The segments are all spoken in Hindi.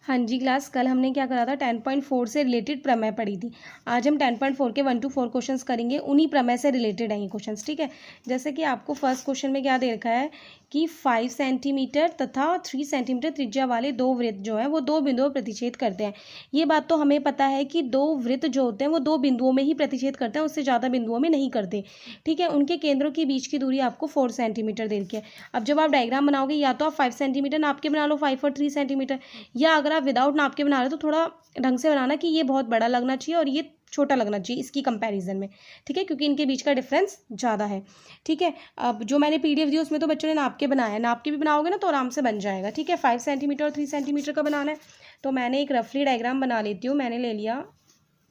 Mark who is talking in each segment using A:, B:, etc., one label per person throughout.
A: हाँ जी क्लास, कल हमने क्या करा था 10.4 से रिलेटेड प्रमेय पढ़ी थी। आज हम 10.4 के 1 to 4 क्वेश्चंस करेंगे, उन्हीं प्रमेय से रिलेटेड हैं ये क्वेश्चंस, ठीक है। जैसे कि आपको फर्स्ट क्वेश्चन में क्या दे रखा है कि 5 सेंटीमीटर तथा 3 सेंटीमीटर त्रिज्या वाले दो वृत्त जो है वो दो बिंदुओं में प्रतिच्छेद करते हैं। ये बात तो हमें पता है कि दो वृत्त जो होते हैं वो दो बिंदुओं में ही प्रतिच्छेद करते हैं, उससे ज़्यादा बिंदुओं में नहीं करते, ठीक है। उनके केंद्रों के बीच की दूरी आपको 4 सेंटीमीटर दे रखी है। अब जब आप डायग्राम बनाओगे या तो आप 5 सेंटीमीटर नाप के बना लो, 5 और 3 सेंटीमीटर, या अगर आप विदाउट नाप के बना रहे हो तो थोड़ा ढंग से बनाना कि ये बहुत बड़ा लगना चाहिए और ये छोटा लगना चाहिए इसकी कंपैरिजन में, ठीक है, क्योंकि इनके बीच का डिफरेंस ज़्यादा है, ठीक है। अब जो मैंने पीडीएफ दी उसमें तो बच्चों ने नाप के बनाया है, नाप के भी बनाओगे ना तो आराम से बन जाएगा, ठीक है। 5 सेंटीमीटर और 3 सेंटीमीटर का बनाना है तो मैंने एक रफली डायग्राम बना लेती हूँ। मैंने ले लिया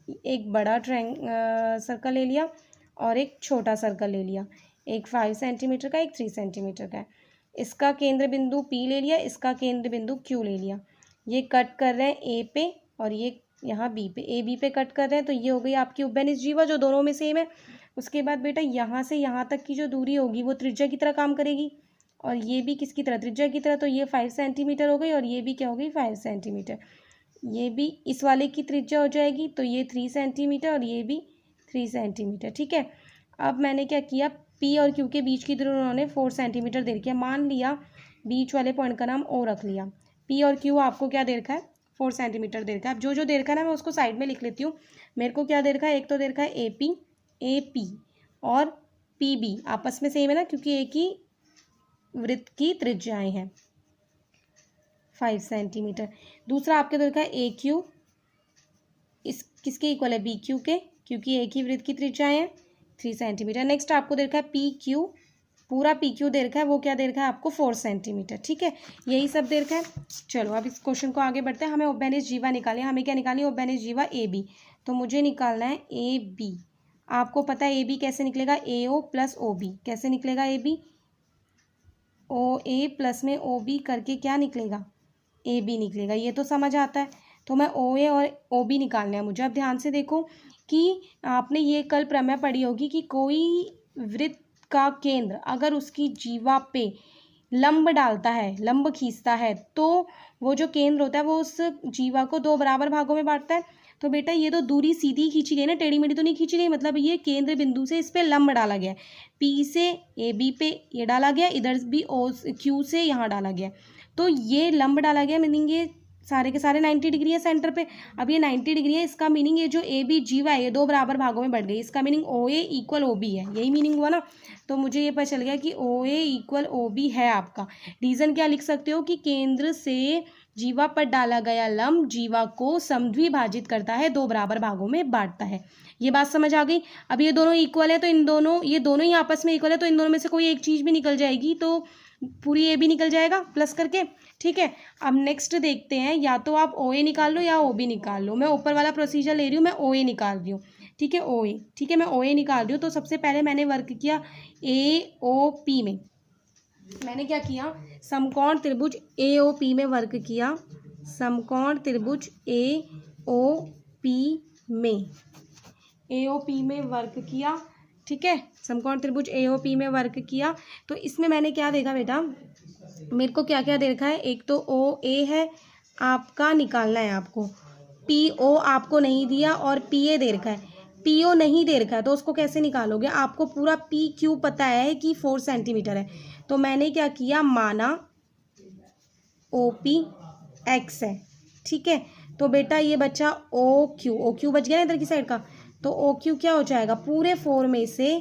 A: एक बड़ा सर्कल ले लिया और एक छोटा सर्कल ले लिया, एक 5 सेंटीमीटर का, एक 3 सेंटीमीटर का है। इसका केंद्र बिंदु P ले लिया, इसका केंद्र बिंदु Q ले लिया। ये कट कर रहे हैं A पे और ये यहाँ B पे, A B पे कट कर रहे हैं, तो ये हो गई आपकी उपबेनिस जीवा जो दोनों में सेम है। उसके बाद बेटा यहाँ से यहाँ तक की जो दूरी होगी वो त्रिज्या की तरह काम करेगी, और ये भी किसकी तरह, त्रिज्या की तरह। तो ये 5 सेंटीमीटर हो गई और ये भी क्या हो गई, 5 सेंटीमीटर। ये भी इस वाले की त्रिज्या हो जाएगी, तो ये 3 सेंटीमीटर और ये भी 3 सेंटीमीटर, ठीक है। अब मैंने क्या किया, P और Q के बीच की दूरी उन्होंने 4 सेंटीमीटर दे रखी है। मान लिया बीच वाले पॉइंट का नाम O रख लिया। P और Q आपको क्या दे रखा है, 4 सेंटीमीटर दे रखा है। अब जो जो दे रखा है ना मैं उसको साइड में लिख लेती हूँ। मेरे को क्या दे रखा है, एक तो दे रखा है AP और PB आपस में सेम है ना, क्योंकि एक ही वृत्त की त्रिज्याएं हैं 5 सेंटीमीटर। दूसरा आपके दे रखा है AQ, इस किसके इक्वल है, BQ के, क्योंकि एक ही वृत्त की त्रिज्याएं हैं 3 सेंटीमीटर। नेक्स्ट आपको दे रखा है PQ, पूरा PQ दे रखा है, वो क्या दे रखा है आपको 4 सेंटीमीटर, ठीक है। यही सब दे रखा है। चलो अब इस क्वेश्चन को आगे बढ़ते हैं। हमें उपबेनिस जीवा निकालिए, हमें क्या निकालिए, उपबेनिस जीवा AB। तो मुझे निकालना है AB। आपको पता है AB कैसे निकलेगा, AO प्लस OB। कैसे निकलेगा AB, OA प्लस में OB करके क्या निकलेगा, AB निकलेगा। ये तो समझ आता है। तो मैं OA और OB निकालना है मुझे। अब ध्यान से देखो कि आपने ये कल प्रमेय पढ़ी होगी कि कोई वृत्त का केंद्र अगर उसकी जीवा पे लंब डालता है, लंब खींचता है, तो वो जो केंद्र होता है वो उस जीवा को दो बराबर भागों में बांटता है। तो बेटा ये तो दूरी सीधी खींची गई ना, टेढ़ी मेढ़ी तो नहीं खींची गई, मतलब ये केंद्र बिंदु से इस पे लंब डाला गया है। P से AB पे ये डाला गया, इधर भी Q से यहाँ डाला गया, तो ये लंब डाला गया, मीनिंग ये सारे के सारे 90 डिग्री है सेंटर पे। अब ये 90 डिग्री है, इसका मीनिंग ये जो AB जीवा है ये दो बराबर भागों में बढ़ गई, इसका मीनिंग OA इक्वल OB है, यही मीनिंग हुआ ना। तो मुझे ये पता चल गया कि OA इक्वल OB है आपका। रीज़न क्या लिख सकते हो कि केंद्र से जीवा पर डाला गया लंब जीवा को समद्विभाजित करता है, दो बराबर भागों में बांटता है। ये बात समझ आ गई। अब ये दोनों इक्वल है तो इन दोनों, ये दोनों ही आपस में इक्वल है तो इन दोनों में से कोई एक चीज़ भी निकल जाएगी, तो पूरी AB निकल जाएगा प्लस करके, ठीक है। अब नेक्स्ट देखते हैं, या तो आप OA निकाल लो या OB निकाल लो। मैं ऊपर वाला प्रोसीजर ले रही हूँ, मैं OA निकाल रही हूँ, ठीक है, OA, ठीक है, मैं OA निकाल रही हूँ। तो सबसे पहले मैंने वर्क किया AOP में। मैंने क्या किया, समकोण त्रिभुज AOP में वर्क किया, समकोण त्रिभुज AOP में, AOP में वर्क किया, ठीक है, समकोण त्रिभुज AOP में वर्क किया। तो इसमें मैंने क्या देखा बेटा, मेरे को क्या क्या दे रखा है, एक तो OA है आपका, निकालना है आपको। PO आपको नहीं दिया और PA दे रखा है। PO नहीं दे रखा है तो उसको कैसे निकालोगे, आपको पूरा PQ पता है कि 4 सेंटीमीटर है, तो मैंने क्या किया, माना OP X है, ठीक है। तो बेटा ये बचा OQ बच गया ना इधर की साइड का, तो OQ क्या हो जाएगा, पूरे 4 में से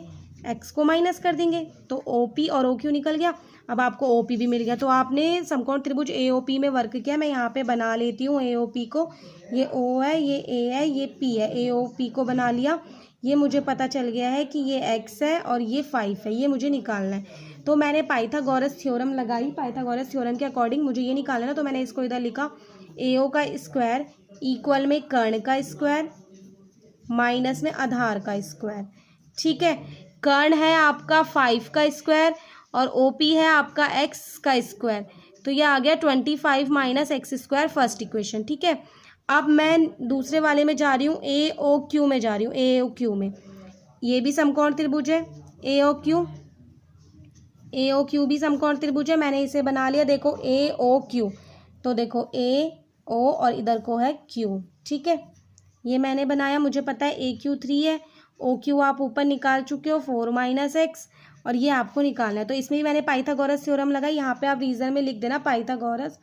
A: X को माइनस कर देंगे तो OP और OQ निकल गया। अब आपको OP भी मिल गया। तो आपने समकोण त्रिभुज AOP में वर्क किया। मैं यहाँ पे बना लेती हूँ AOP को, ये O है, ये A है, ये P है, AOP को बना लिया। ये मुझे पता चल गया है कि ये X है और ये 5 है, ये मुझे निकालना है। तो मैंने पाइथागोरस थ्योरम लगाई, पाइथागोरस थ्योरम के अकॉर्डिंग मुझे ये निकालना है, तो मैंने इसको इधर लिखा, AO का स्क्वायर इक्वल में कर्ण का स्क्वायर माइनस में आधार का स्क्वायर, ठीक है। कर्ण है आपका 5 का स्क्वायर और OP है आपका X का स्क्वायर, तो ये आ गया 25 minus x square, first equation, ठीक है। अब मैं दूसरे वाले में जा रही हूँ, AOQ में जा रही हूँ, AOQ में, ये भी समकोण त्रिभुज है AOQ भी समकोण त्रिभुज है। मैंने इसे बना लिया, देखो AOQ, तो देखो O और इधर को है Q, ठीक है। ये मैंने बनाया, मुझे पता है AQ3 है, OQ आप ऊपर निकाल चुके हो 4 - x, और ये आपको निकालना है। तो इसमें भी मैंने पाइथागोरस थ्योरम लगाई, यहाँ पे आप रीजन में लिख देना पाइथागोरस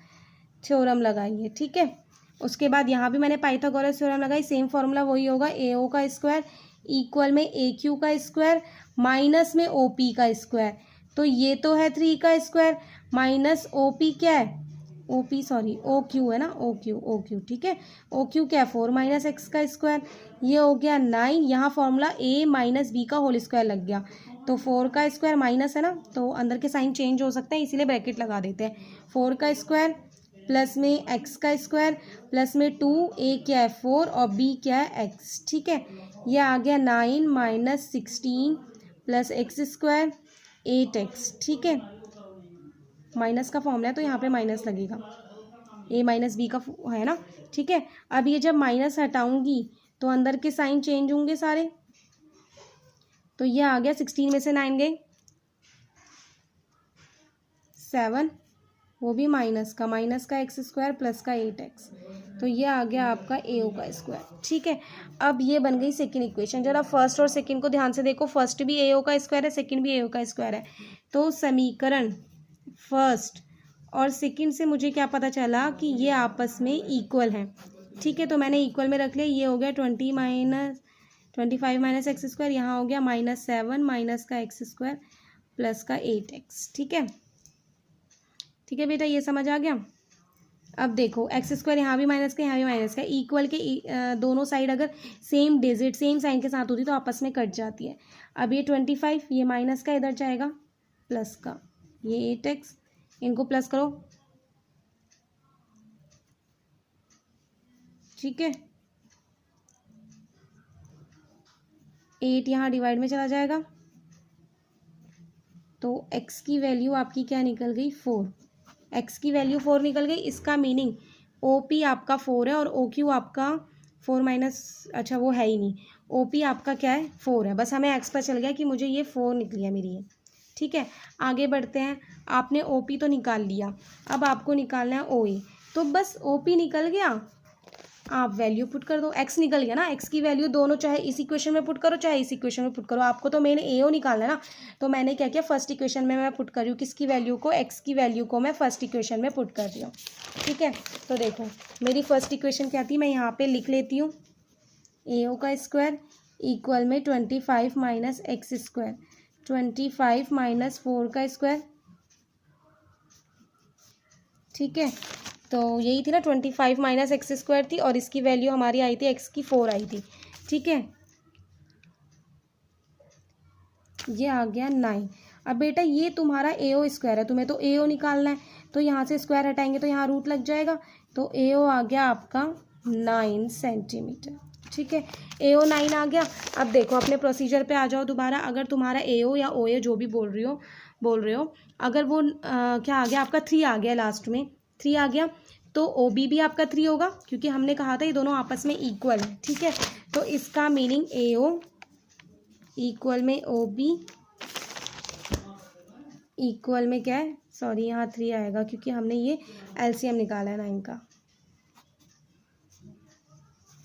A: थ्योरम लगाइए, ठीक है। उसके बाद यहाँ भी मैंने पाइथागोरस थ्योरम लगाई, सेम फॉर्मूला वही होगा, AO का स्क्वायर इक्वल में AQ का स्क्वायर माइनस में OP का स्क्वायर। तो ये तो है 3 का स्क्वायर माइनस OP क्या है, OQ है ना, OQ, ठीक है। OQ क्या है, 4 - x का स्क्वायर। ये हो गया 9, यहाँ फॉर्मूला A - B का होल स्क्वायर लग गया, तो 4 का स्क्वायर माइनस है ना, तो अंदर के साइन चेंज हो सकते हैं, इसीलिए ब्रैकेट लगा देते हैं। 4 का स्क्वायर प्लस में x का स्क्वायर प्लस में 2, A क्या है 4 और B क्या है x, ठीक है। यह आ गया 9 - 16 प्लस x स्क्वायर 8x, ठीक है। माइनस का फॉर्मूला है तो यहाँ पे माइनस लगेगा, A - B का है ना, ठीक है। अब ये जब माइनस हटाऊंगी तो अंदर के साइन चेंज होंगे सारे, तो ये आ गया 16 में से 9 गए 7, वो भी माइनस का x स्क्वायर प्लस का 8x, तो ये आ गया आपका AO का स्क्वायर, ठीक है। अब ये बन गई सेकंड इक्वेशन। जरा फर्स्ट और सेकंड को ध्यान से देखो, फर्स्ट भी AO का स्क्वायर है, सेकंड भी AO का स्क्वायर है, तो समीकरण फर्स्ट और सेकंड से मुझे क्या पता चला कि ये आपस में इक्वल हैं, ठीक है। तो मैंने इक्वल में रख लिया, ये हो गया 25 - x स्क्वायर, यहाँ हो गया -7 माइनस का x स्क्वायर प्लस का 8x, ठीक है। ठीक है बेटा, ये समझ आ गया। अब देखो x स्क्वायर यहाँ भी माइनस का, यहाँ भी माइनस का, इक्वल के दोनों साइड अगर सेम डिजिट सेम साइन के साथ होती तो आपस में कट जाती है। अब ये 25, ये माइनस का इधर जाएगा प्लस का, ये 8x, इनको प्लस करो, ठीक है। 8 यहाँ डिवाइड में चला जाएगा, तो x की वैल्यू आपकी क्या निकल गई 4, x की वैल्यू 4 निकल गई। इसका मीनिंग OP आपका 4 है और OQ आपका 4 माइनस, अच्छा वो है ही नहीं, OP आपका क्या है 4 है, बस हमें x पर चल गया कि मुझे ये 4 निकली है मेरी ये, ठीक है। आगे बढ़ते हैं, आपने OP तो निकाल लिया, अब आपको निकालना है OA, तो बस OP निकल गया, आप वैल्यू पुट कर दो, x निकल गया ना, x की वैल्यू दोनों चाहे इस इक्वेशन में पुट करो चाहे इस इक्वेशन में पुट करो, आपको तो मैंने AO निकालना है ना, तो मैंने क्या किया फर्स्ट इक्वेशन में मैं पुट कर रही हूँ किसकी वैल्यू को, x की वैल्यू को मैं फर्स्ट इक्वेशन में पुट कर रही हूँ, ठीक है। तो देखो मेरी फर्स्ट इक्वेशन क्या थी, मैं यहाँ पे लिख लेती हूँ, AO का स्क्वायर इक्वल में 25 माइनस x स्क्वायर, 25 माइनस 4 का स्क्वायर, ठीक है। तो यही थी ना 25 माइनस x स्क्वायर थी, और इसकी वैल्यू हमारी आई थी x की 4 आई थी, ठीक है। ये आ गया 9। अब बेटा ये तुम्हारा AO स्क्वायर है, तुम्हें तो AO निकालना है, तो यहाँ से स्क्वायर हटाएंगे तो यहाँ रूट लग जाएगा, तो AO आ गया आपका 9 सेंटीमीटर, ठीक है। AO 9 आ गया। अब देखो अपने प्रोसीजर पे आ जाओ दोबारा, अगर तुम्हारा AO या OA जो भी बोल रहे हो अगर वो क्या आ गया आपका 3 आ गया, लास्ट में 3 आ गया, तो OB भी आपका 3 होगा, क्योंकि हमने कहा था ये दोनों आपस में इक्वल है, ठीक है। तो इसका मीनिंग AO इक्वल में OB इक्वल में क्या है, सॉरी यहाँ 3 आएगा क्योंकि हमने ये LCM निकाला है 9 का,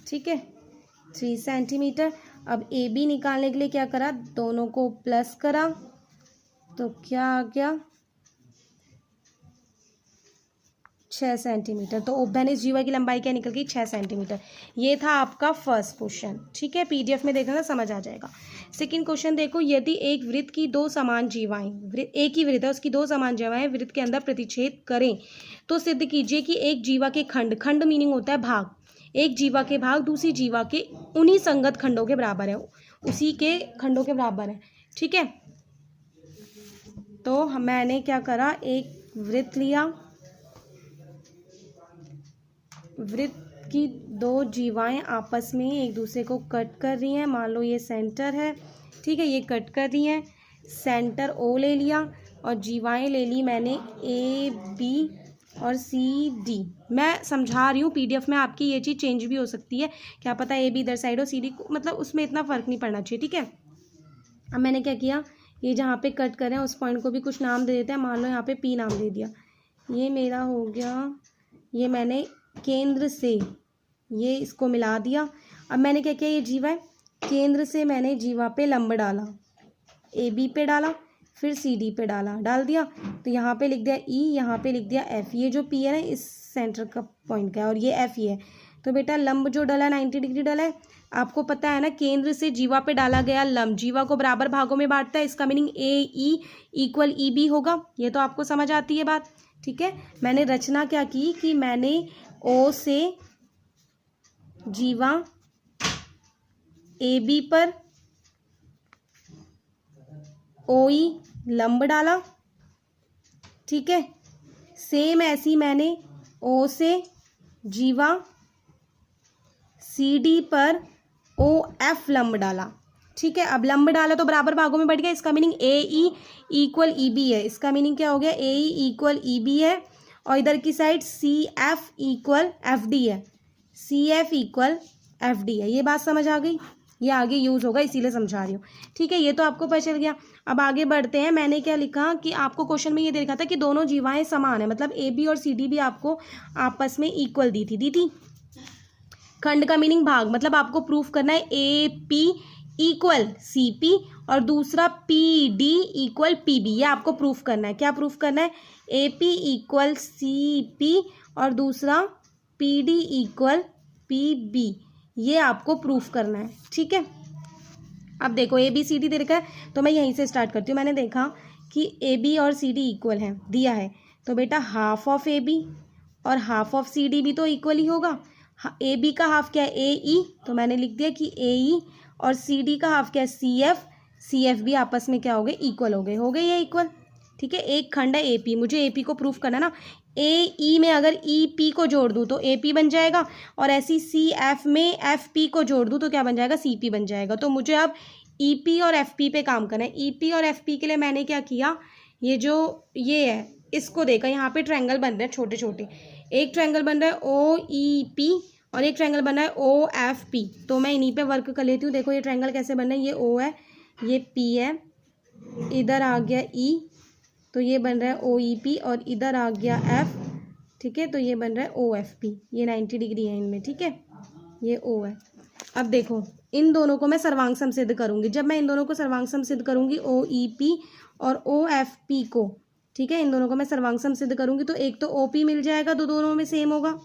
A: ठीक है, 3 सेंटीमीटर। अब AB निकालने के लिए क्या करा, दोनों को प्लस करा, तो क्या आ गया 6 सेंटीमीटर। तो ओबेनिस जीवा की लंबाई क्या निकल गई 6 सेंटीमीटर। ये था आपका फर्स्ट क्वेश्चन, ठीक है। PDF में देखना समझ आ जाएगा। सेकंड क्वेश्चन देखो, यदि एक वृत्त की दो समान जीवाएं, एक ही वृत्त है उसकी दो समान जीवाएं वृत्त के अंदर प्रतिच्छेद करें, तो सिद्ध कीजिए कि एक जीवा के खंड मीनिंग होता है भाग, एक जीवा के भाग दूसरी जीवा के उन्हीं संगत खंडों के बराबर है, उसी के खंडों के बराबर है, ठीक है। तो मैंने क्या करा, एक वृत्त लिया, वृत्त की दो जीवाएं आपस में एक दूसरे को कट कर रही हैं, मान लो ये सेंटर है, ठीक है, ये कट कर रही हैं, सेंटर O ले लिया और जीवाएं ले ली मैंने AB और CD। मैं समझा रही हूँ, PDF में आपकी ये चीज़ चेंज भी हो सकती है, क्या पता AB इधर साइड हो CD को, मतलब उसमें इतना फ़र्क नहीं पड़ना चाहिए, ठीक है। अब मैंने क्या किया, ये जहाँ पे कट करें उस पॉइंट को भी कुछ नाम दे देते हैं, मान लो यहाँ पे P नाम दे दिया, ये मेरा हो गया, ये मैंने केंद्र से, ये इसको मिला दिया। अब मैंने क्या किया, ये जीवा है, केंद्र से मैंने जीवा पे लंब डाला, ए बी पे डाला, फिर सी डी पे डाला, डाल दिया। तो यहाँ पे लिख दिया ई, यहाँ पे लिख दिया एफ। ये जो पी है ना इस सेंटर का पॉइंट का है, और ये एफ ही है। तो बेटा लंब जो डला है 90 डिग्री डला है। आपको पता है ना, केंद्र से जीवा पे डाला गया लंब जीवा को बराबर भागों में बांटता है। इसका मीनिंग ए ई इक्वल ई बी होगा। ये तो आपको समझ आती है बात, ठीक है। मैंने रचना क्या की कि मैंने ओ से जीवा ए बी पर ओ ई लंब डाला, ठीक है। सेम ऐसी मैंने ओ से जीवा सी डी पर ओ एफ लंब डाला, ठीक है। अब लंब डाला तो बराबर भागों में बढ़ गया। इसका मीनिंग ए ई इक्वल ई बी है। इसका मीनिंग क्या हो गया, ए ई इक्वल ई बी है। और इधर की side C F equal F D है, C F equal F D है। ये बात समझ आ गई, ये आगे यूज होगा इसीलिए समझा रही हूँ, ठीक है। ये तो आपको पता चल गया। अब आगे बढ़ते हैं। मैंने क्या लिखा कि आपको क्वेश्चन में ये देखा था कि दोनों जीवाएं समान है, मतलब ए बी और सी डी भी आपको आपस में इक्वल दी थी। खंड का मीनिंग भाग, मतलब आपको प्रूफ करना है A P equal C P और दूसरा P D equal P B. ये आपको प्रूफ करना है। क्या प्रूफ करना है, A P equal C P और दूसरा P D equal P B. ये आपको प्रूफ करना है, ठीक है। अब देखो ए बी सी डी दे रखा है, तो मैं यहीं से स्टार्ट करती हूँ। मैंने देखा कि ए बी और सी डी इक्वल हैं, दिया है। तो बेटा हाफ ऑफ ए बी और हाफ ऑफ सी डी भी तो इक्वल ही होगा। ए बी का हाफ क्या है, ए ई, तो मैंने लिख दिया कि ए ई, और सी डी का हाफ क्या है, सी एफ भी आपस में क्या हो गए, इक्वल हो गए ये इक्वल, ठीक है। एक खंड है ए पी, मुझे ए पी को प्रूफ करना ना। ए ई में अगर ई पी को जोड़ दूँ तो ए पी बन जाएगा, और ऐसी सी एफ में एफ पी को जोड़ दूँ तो क्या बन जाएगा, सी पी बन जाएगा। तो मुझे अब ई पी और एफ पी पे काम करना है। ई पी और एफ पी के लिए मैंने क्या किया, ये है इसको देखा, यहाँ पे ट्रायंगल बन रहे हैं छोटे छोटे। एक ट्रायंगल बन रहा है ओ ई पी और एक ट्रायंगल बन रहा है ओ एफ पी। तो मैं इन्हीं पे वर्क कर लेती हूँ। देखो ये ट्रायंगल कैसे बन रहा है, ये ओ है, ये पी है, इधर आ गया ई, तो ये बन रहा है ओ ई पी, और इधर आ गया एफ, ठीक है। तो ये बन रहा है ओ एफ पी। ये 90 डिग्री है इनमें, ठीक है। ये ओ है। अब देखो इन दोनों को मैं सर्वांग सम सिद्ध करूँगी। जब मैं इन दोनों को सर्वांग सम सिद्ध करूँगी, ओ ई पी और ओ एफ पी को, ठीक है, इन दोनों को मैं सर्वांग सम सिद्ध करूँगी, तो एक तो ओ पी मिल जाएगा, तो दोनों में सेम होगा,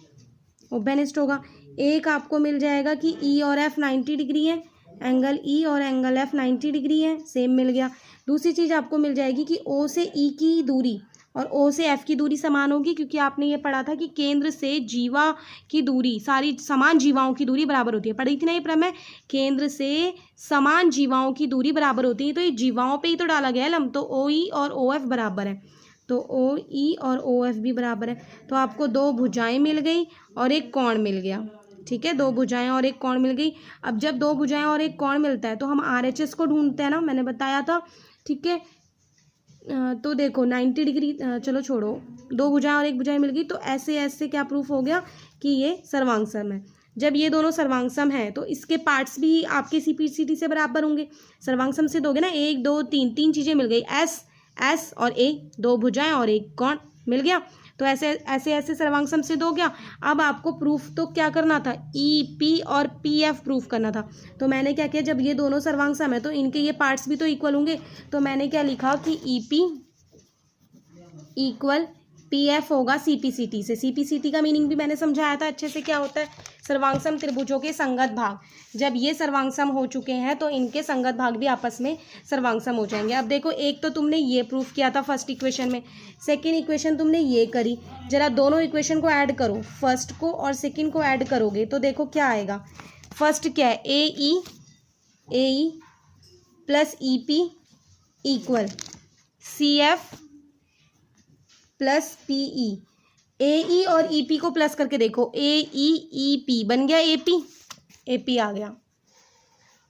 A: ओबेनिस्ट होगा। एक आपको मिल जाएगा कि ई और एफ 90 डिग्री है, एंगल ई और एंगल एफ 90 डिग्री है, सेम मिल गया। दूसरी चीज़ आपको मिल जाएगी कि ओ से ई की दूरी और ओ से एफ की दूरी समान होगी, क्योंकि आपने ये पढ़ा था कि केंद्र से जीवा की दूरी, सारी समान जीवाओं की दूरी बराबर होती है। पढ़ी थी ना ये प्रमेय, केंद्र से समान जीवाओं की दूरी बराबर होती है। तो ये जीवाओं पे ही तो डाला गया है लंब, तो ओ ई और ओ एफ बराबर है, तो ओ ई और ओ एफ भी बराबर है। तो आपको दो भुजाएं मिल गई और एक कोण मिल गया, ठीक है। दो भुजाएं और एक कोण मिल गई। अब जब दो भुजाएं और एक कोण मिलता है तो हम RHS को ढूंढते हैं ना, मैंने बताया था, ठीक है। तो देखो 90 डिग्री, चलो छोड़ो, दो भुजाएं और एक भुजाएं मिल गई, तो ऐसे क्या प्रूफ हो गया कि ये सर्वांग सम है। जब ये दोनों सर्वांग सम है तो इसके पार्ट्स भी आपके CPCT से बराबर होंगे। सर्वांग सम से दोगे ना, 1 2 3 तीन चीज़ें मिल गई, एस और ए, दो भुजाएं और एक कोण मिल गया। तो ऐसे सर्वांग सम सिद्ध हो गया। अब आपको प्रूफ तो क्या करना था, ई पी और पी एफ प्रूफ करना था। तो मैंने क्या किया, जब ये दोनों सर्वांग सम है तो इनके ये पार्ट्स भी तो इक्वल होंगे। तो मैंने क्या लिखा कि ई पी इक्वल पी एफ होगा CPCT से। CPCT का मीनिंग भी मैंने समझाया था अच्छे से, क्या होता है, सर्वांग सम त्रिभुजों के संगत भाग। जब ये सर्वांग सम हो चुके हैं तो इनके संगत भाग भी आपस में सर्वांग सम हो जाएंगे। अब देखो एक तो तुमने ये प्रूफ किया था फर्स्ट इक्वेशन में, सेकेंड इक्वेशन तुमने ये करी। जरा दोनों इक्वेशन को ऐड करो, फर्स्ट को और सेकेंड को ऐड करोगे तो देखो क्या आएगा। फर्स्ट क्या है, A E plus E P equal C F plus P E. A E और ई पी को प्लस करके देखो, ए ई पी बन गया ए पी आ गया।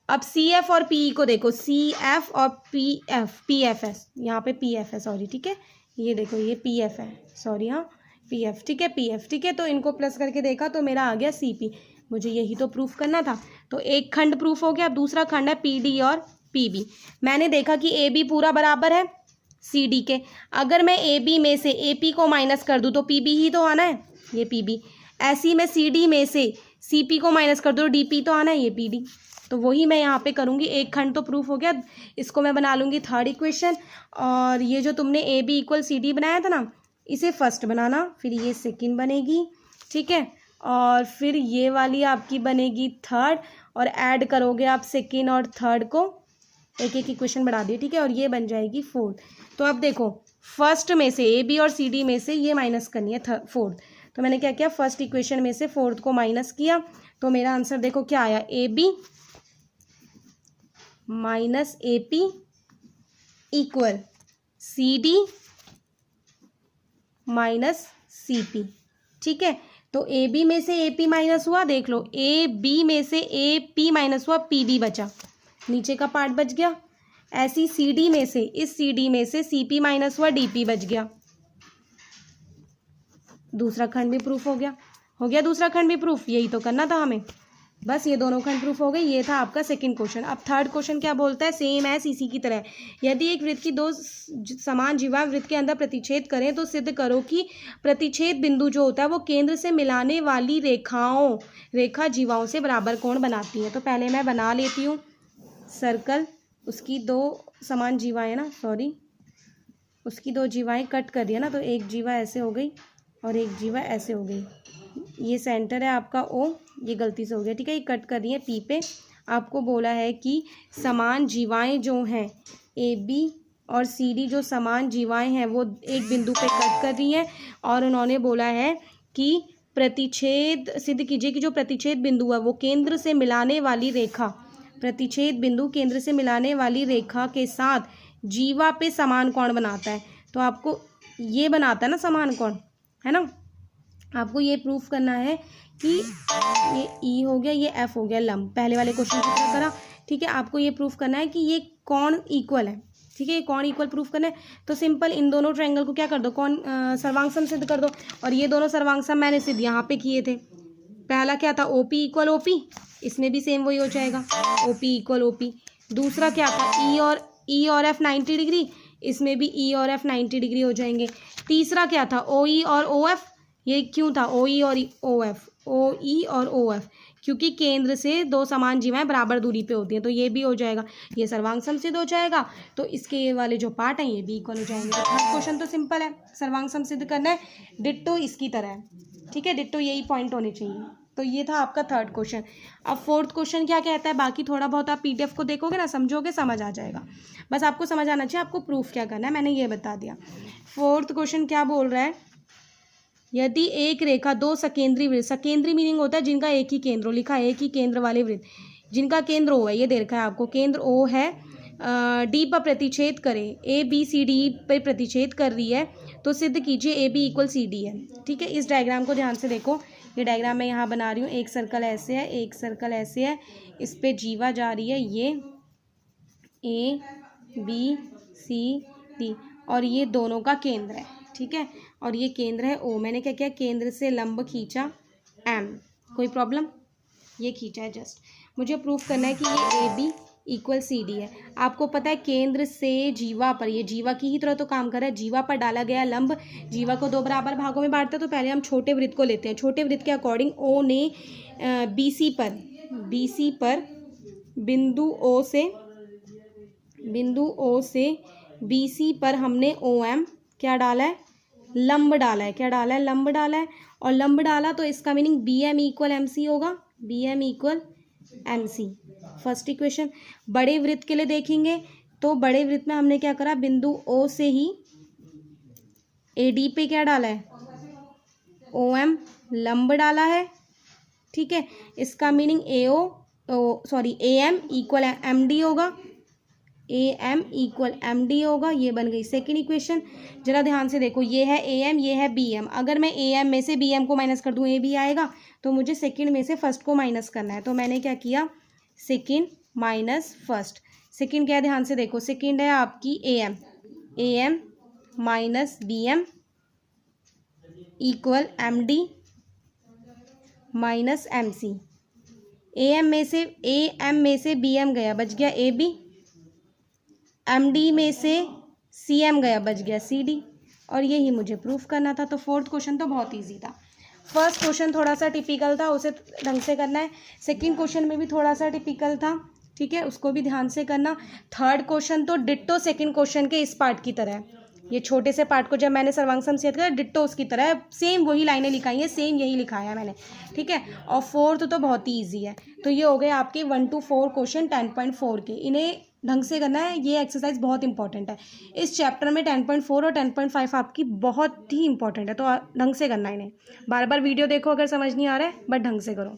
A: अब सी एफ और पी ई को देखो, सी एफ और पी एफ है, यहाँ पे पी एफ है, सॉरी, ठीक है। ये देखो ये पी एफ है, सॉरी, हाँ पी एफ, ठीक है, पी एफ, ठीक है। तो इनको प्लस करके देखा तो मेरा आ गया सी पी। मुझे यही तो प्रूफ करना था। तो एक खंड प्रूफ हो गया। अब दूसरा खंड है पी डी और पी बी। मैंने देखा कि ए बी पूरा बराबर है सी डी के। अगर मैं ए बी में से ए पी को माइनस कर दूँ तो पी बी ही तो आना है, ये पी बी। ऐसे ही मैं सी डी में से सी पी को माइनस कर दो, डी पी तो आना है, ये पी डी, तो वही मैं यहाँ पे करूँगी। एक खंड तो प्रूफ हो गया, इसको मैं बना लूँगी थर्ड इक्वेशन। और ये जो तुमने A B equal C D बनाया था ना, इसे फर्स्ट बनाना, फिर ये सेकंड बनेगी, ठीक है, और फिर ये वाली आपकी बनेगी थर्ड, और ऐड करोगे आप सेकंड और थर्ड को, एक एक इक्वेशन बढ़ा दिए, ठीक है, और ये बन जाएगी फोर्थ। तो अब देखो फर्स्ट में से ए बी और सी डी में से ये माइनस करनी है फोर्थ, तो मैंने क्या किया, फर्स्ट इक्वेशन में से फोर्थ को माइनस किया, तो मेरा आंसर देखो क्या आया, A B minus A P equal C D minus C P, ठीक है। तो ए बी में से ए पी माइनस हुआ, देख लो ए बी में से ए पी माइनस हुआ, पी डी बचा, नीचे का पार्ट बच गया। ऐसी सी डी में से, इस सी डी में से सी पी माइनस हुआ, डी पी बच गया, दूसरा खंड भी प्रूफ हो गया दूसरा खंड भी प्रूफ, यही तो करना था हमें, बस ये दोनों खंड प्रूफ हो गए। ये था आपका सेकंड क्वेश्चन। अब थर्ड क्वेश्चन क्या बोलता है, सेम है इसी की तरह, यदि एक वृत्त की दो समान जीवा वृत्त के अंदर प्रतिच्छेद करें तो सिद्ध करो कि प्रतिच्छेद बिंदु जो होता है वो केंद्र से मिलाने वाली रेखा जीवाओं से बराबर कोण बनाती है। तो पहले मैं बना लेती हूँ सर्कल, उसकी दो समान जीवाएं ना, सॉरी उसकी दो जीवाएं कट कर दिया ना, तो एक जीवा ऐसे हो गई और एक जीवा ऐसे हो गई, ये सेंटर है आपका ओ, ये गलती से हो गया, ठीक है, ये कट कर रही है पी पे। आपको बोला है कि समान जीवाएं जो हैं ए बी और सी डी, जो समान जीवाएं हैं वो एक बिंदु पे कट कर रही हैं, और उन्होंने बोला है कि प्रतिच्छेद सिद्ध कीजिए कि जो प्रतिच्छेद बिंदु है वो केंद्र से मिलाने वाली रेखा, प्रतिच्छेद बिंदु केंद्र से मिलाने वाली रेखा के साथ जीवा पे समान कोण बनाता है। तो आपको ये बनाता है ना समान कोण, है ना, आपको ये प्रूफ करना है कि ये ई हो गया, ये एफ हो गया लंब, पहले वाले क्वेश्चन की तरह करा, ठीक है। आपको ये प्रूफ करना है कि ये कोण इक्वल है, ठीक है, ये कोण इक्वल प्रूफ करना है। तो सिंपल इन दोनों ट्रायंगल को क्या कर दो, कोण सर्वांगसम सिद्ध कर दो, और ये दोनों सर्वांगसम मैंने सिद्ध यहाँ पे किए थे। पहला क्या था, O P equal O P, इसमें भी सेम वही हो जाएगा, O P equal O P. दूसरा क्या था, ई और एफ 90 डिग्री, इसमें भी ई और एफ 90 डिग्री हो जाएंगे। तीसरा क्या था, ओ ई और ओ एफ, ये क्यों था ओ ई और ओ एफ, ओ ई और ओ एफ, क्योंकि केंद्र से दो समान जीवाएं बराबर दूरी पे होती हैं, तो ये भी हो जाएगा, ये सर्वांगसम सिद्ध हो जाएगा, तो इसके ये वाले जो पार्ट हैं ये भी इक्वल हो जाएंगे। तो थर्ड क्वेश्चन तो सिंपल है, सर्वांगसम सिद्ध करना है, डिट्टो इसकी तरह है, ठीक है, डिट्टो यही पॉइंट होने चाहिए। तो ये था आपका थर्ड क्वेश्चन। अब फोर्थ क्वेश्चन क्या कहता है, बाकी थोड़ा बहुत आप पीडीएफ को देखोगे ना, समझोगे, समझ आ जाएगा, बस आपको समझ आना चाहिए आपको प्रूफ क्या करना है, मैंने ये बता दिया। फोर्थ क्वेश्चन क्या बोल रहा है, यदि एक रेखा दो सकेंद्री वृत्त, सकेंद्री मीनिंग होता है जिनका एक ही केंद्र हो, लिखा है एक ही केंद्र वाले वृत्त, जिनका केंद्र ओ है, ये दे रखा है आपको, केंद्र ओ है, डी पर प्रतिच्छेद करे, ए बी सी डी पर प्रतिच्छेद कर रही है, तो सिद्ध कीजिए A B equal C D है, ठीक है। इस डायग्राम को ध्यान से देखो, ये डायग्राम मैं यहाँ बना रही हूँ, एक सर्कल ऐसे है, एक सर्कल ऐसे है, इस पे जीवा जा रही है, ये ए बी सी डी, और ये दोनों का केंद्र है, ठीक है, और ये केंद्र है ओ। मैंने क्या किया, केंद्र से लंब खींचा एम, कोई प्रॉब्लम, ये खींचा है जस्ट, मुझे प्रूफ करना है कि ये A B equal C D है। आपको पता है केंद्र से जीवा पर, ये जीवा की ही तरह तो काम कर रहा है, जीवा पर डाला गया लंब जीवा को दो बराबर भागों में बांटता है। तो पहले हम छोटे वृत्त को लेते हैं, छोटे वृत्त के अकॉर्डिंग ओ ने बी सी पर बिंदु ओ से बी सी पर हमने ओ एम क्या डाला है, लंब डाला है, क्या डाला है, लंब डाला है, और लंब डाला तो इसका meaning B M equal M C होगा, B M equal M C, first equation. बड़े वृत्त के लिए देखेंगे तो बड़े वृत्त में हमने क्या करा, बिंदु ओ से ही ए डी पे क्या डाला है, ओ एम लंब डाला है, ठीक है, इसका meaning A M equal M D होगा, A M equal M D होगा, ये बन गई सेकेंड इक्वेशन। जरा ध्यान से देखो, ये है ए एम, ये है बी एम, अगर मैं ए एम में से बी एम को माइनस कर दूँ ए बी आएगा, तो मुझे सेकेंड में से फर्स्ट को माइनस करना है, तो मैंने क्या किया, सेकेंड माइनस फर्स्ट। सेकेंड क्या है, ध्यान से देखो, सेकेंड है आपकी A M minus B M equal M D minus M C. A M में से बी एम गया, बच गया ए बी, एम डी में से सी एम गया, बच गया सी डी, और यही मुझे प्रूफ करना था। तो फोर्थ क्वेश्चन तो बहुत इजी था। फर्स्ट क्वेश्चन थोड़ा सा टिपिकल था, उसे ढंग से करना है। सेकंड क्वेश्चन में भी थोड़ा सा टिपिकल था, ठीक है, उसको भी ध्यान से करना। थर्ड क्वेश्चन तो डिट्टो सेकंड क्वेश्चन के इस पार्ट की तरह है। ये छोटे से पार्ट को जब मैंने सर्वांग समसियत किया डिट्टो उसकी तरह है, सेम वही लाइनें लिखाई हैं, सेम यही लिखाया है मैंने, ठीक है। और फोर्थ तो बहुत ही ईजी है। तो ये हो गए आपके 1 to 4 क्वेश्चन 10.4 के। इन्हें ढंग से करना है, ये एक्सरसाइज बहुत इंपॉर्टेंट है। इस चैप्टर में 10.4 और 10.5 आपकी बहुत ही इंपॉर्टेंट है, तो ढंग से करना है इन्हें। बार बार वीडियो देखो अगर समझ नहीं आ रहा है, बट ढंग से करो।